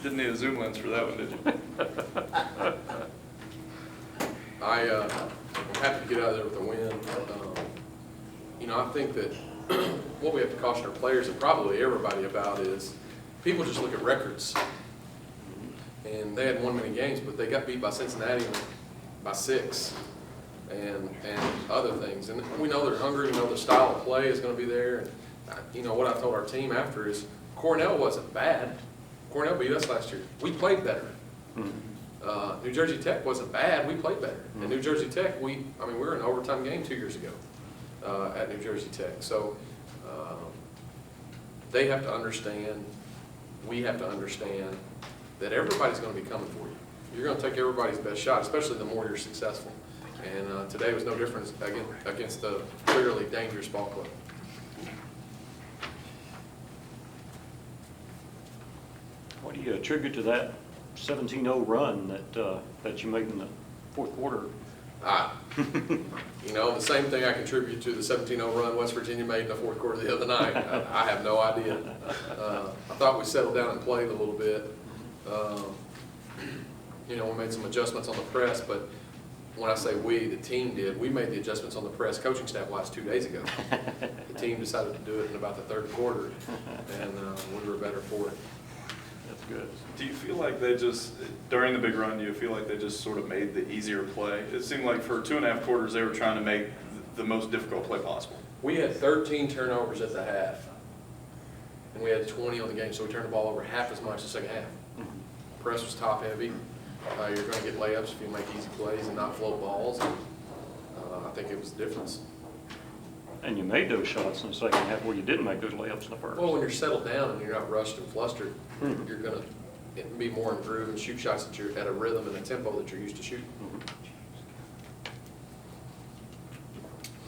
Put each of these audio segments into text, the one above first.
Didn't need a zoom lens for that one, did you? I'm happy to get out of there with a win. I think that what we have to caution our players and probably everybody about is people just look at records. And they hadn't won many games, but they got beat by Cincinnati by 6 and other things. And we know they're hungry. We know the style of play is going to be there. And, what I told our team after is Cornell wasn't bad. Cornell beat us last year. We played better. New Jersey Tech wasn't bad. We played better. And New Jersey Tech, we were in an overtime game 2 years ago at New Jersey Tech. So they have to understand, we have to understand that everybody's going to be coming for you. You're going to take everybody's best shot, especially the more you're successful. And today was no difference against the clearly dangerous ball club. What do you attribute to that 17-0 run that you made in the fourth quarter? The same thing I contribute to the 17-0 run West Virginia made in the fourth quarter the other night. I have no idea. I thought we settled down and played a little bit. We made some adjustments on the press, but when I say we, the team did. We made the adjustments on the press coaching staff 2 days ago. The team decided to do it in about the third quarter, and we were better for it. That's good. Do you feel like they just, during the big run, do you feel like they just sort of made the easier play? It seemed like for 2.5 quarters they were trying to make the most difficult play possible. We had 13 turnovers at the half, and we had 20 on the game, so we turned the ball over half as much the second half. Press was top heavy. You're going to get layups if you make easy plays and not float balls. I think it was the difference. And you made those shots in the second half where you didn't make those layups in the first. Well, when you're settled down and you're not rushed and flustered, you're going to be more in groove and shoot shots that you're at a rhythm and a tempo that you're used to shooting.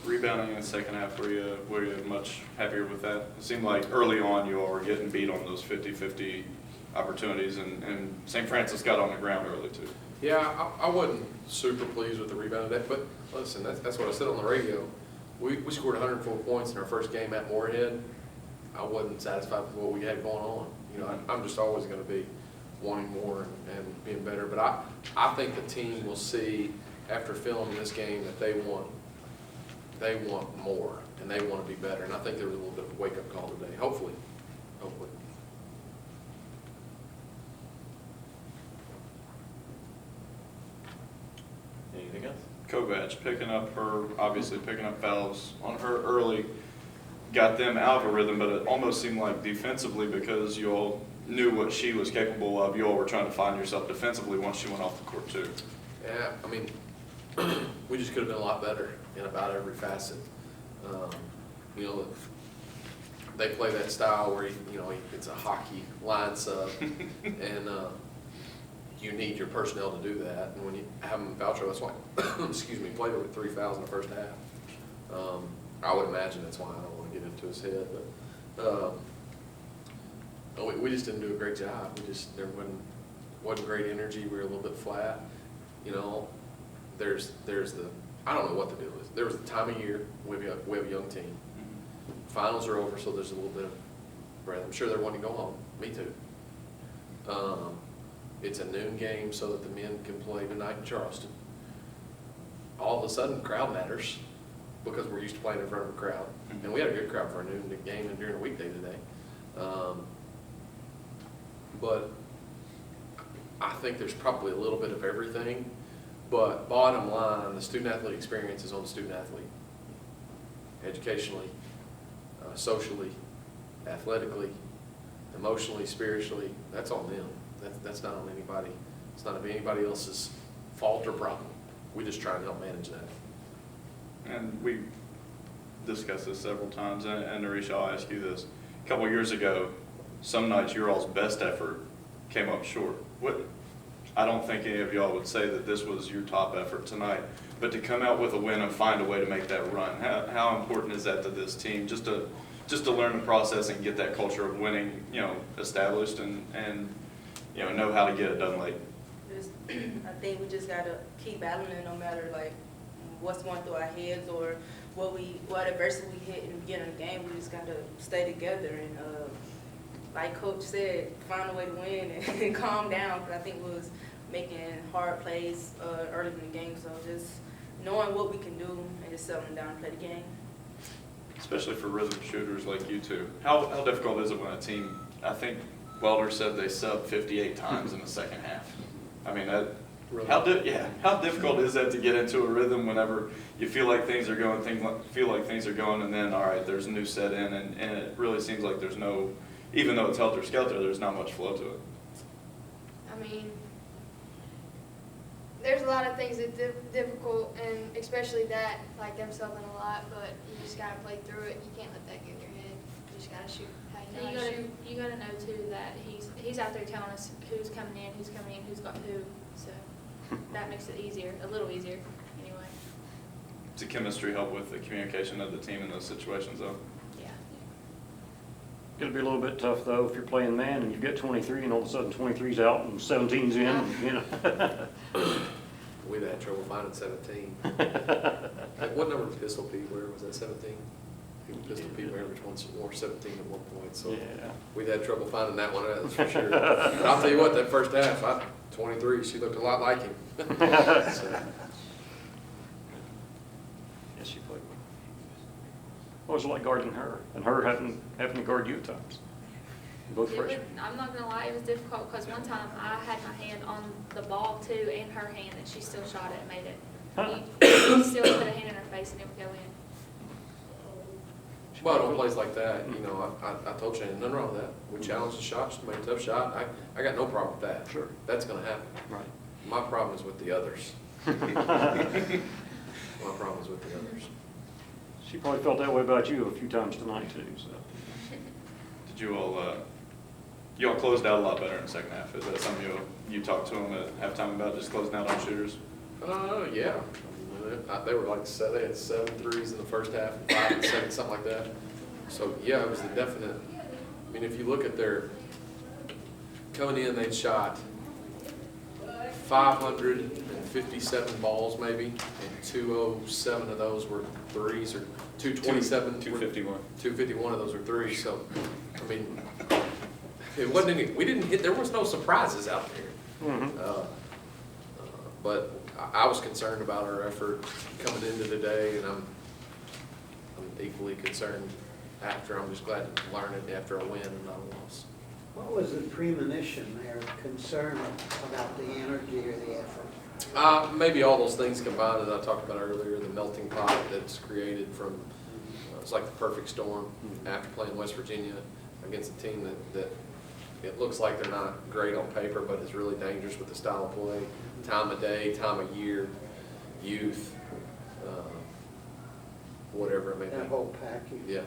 Rebounding in the second half, were you much happier with that? It seemed like early on you all were getting beat on those 50-50 opportunities, and St. Francis got on the ground early too. Yeah, I wasn't super pleased with the rebound today, but listen, that's what I said on the radio. We scored 104 points in our first game at Moorhead. I wasn't satisfied with what we had going on. I'm just always going to be wanting more and being better. But I think the team will see after filming this game that they want more and they want to be better. And I think there was a little bit of a wake-up call today. Hopefully. Anything else? Kovac obviously picking up fouls on her early, got them out of a rhythm, but it almost seemed like defensively, because you all knew what she was capable of, you all were trying to find yourself defensively once she went off the court too. Yeah, we just could have been a lot better in about every facet. They play that style where it's a hockey line sub, and you need your personnel to do that. And when you have them foul trouble, that's why, played over 3 fouls in the first half. I would imagine that's why. I don't want to get into his head, but we just didn't do a great job. There wasn't great energy. We were a little bit flat. There's the, I don't know what the deal is. There was the time of year. We have a young team. Finals are over, so there's a little bit of breath. I'm sure they're wanting to go home. Me too. It's a noon game so that the men can play tonight in Charleston. All of a sudden, crowd matters because we're used to playing in front of a crowd. And we had a good crowd for a noon game and during a weekday today. But I think there's probably a little bit of everything. But bottom line, the student-athlete experience is on the student-athlete. Educationally, socially, athletically, emotionally, spiritually, that's on them. That's not on anybody. It's not anybody else's fault or problem. We just try and help manage that. And we discussed this several times, and Narisha, I'll ask you this. A couple of years ago, some nights your all's best effort came up short. I don't think any of y'all would say that this was your top effort tonight, but to come out with a win and find a way to make that run, how important is that to this team, just to learn the process and get that culture of winning, established and know how to get it done late? I think we just gotta keep battling, no matter what's going through our heads or what adversity we hit in the beginning of the game, we just got to stay together and, like Coach said, find a way to win and calm down, because I think we was making hard plays early in the game. So just knowing what we can do and just settling down and play the game. Especially for rhythm shooters like you two. How difficult is it when a team, I think Welder said they subbed 58 times in the second half. I mean, Really? how difficult is that to get into a rhythm whenever you feel like things are going, and then, all right, there's a new set in, and it really seems like there's no, even though it's helter-skelter, there's not much flow to it. I mean, there's a lot of things that difficult, and especially that, like them subbing a lot, but you just gotta play through it. You can't let that get in your head. You just gotta shoot how you know how to shoot. You gotta know too that he's out there telling us who's coming in, who's got who, so that makes it easier, a little easier, anyway. Does the chemistry help with the communication of the team in those situations, though? Yeah. It'll be a little bit tough, though, if you're playing man and you've got 23 and all of a sudden 23's out and 17's in, you know. We'd had trouble finding 17. What number did Pistol Pete wear? Was that 17? Pistol Pete wear which one's wore 17 at one point, so Yeah. we'd had trouble finding that one, that's for sure. But I'll tell you what, that first half, 23, she looked a lot like him. So, Yes, she played well. What was it like guarding her, and her having to guard you at times? Both freshmen. I'm not gonna lie, it was difficult, because one time I had my hand on the ball too, and her hand, and she still shot it and made it. You still put a hand in her face and it would go in. But on plays like that, you know, I told Shannon, nothing wrong with that. We challenged the shot, she made a tough shot. I got no problem with that. Sure. That's gonna happen. Right. My problem is with the others. My problem is with the others. She probably felt that way about you a few times tonight, too, so. Did you all closed out a lot better in the second half? Is that something you talked to them at halftime about, just closing out on shooters? Yeah. They were like, they had 7 threes in the first half, 5 in the second, something like that. So, yeah, it was a definite, I mean, if you look at their, coming in, they'd shot 557 balls maybe, and 207 of those were threes, or 227. 251. 251 of those were threes, so, I mean, it wasn't any, we didn't hit, there was no surprises out there. Mhm. But I was concerned about our effort coming into today, and I'm equally concerned after. I'm just glad to learn it after a win and not a loss. What was the premonition there, concern about the energy or the effort? Maybe all those things combined that I talked about earlier, the melting pot that's created from, it's like the perfect storm after playing West Virginia against a team that it looks like they're not great on paper, but is really dangerous with the style of play, time of day, time of year, youth, whatever it may be. That whole package? Yeah.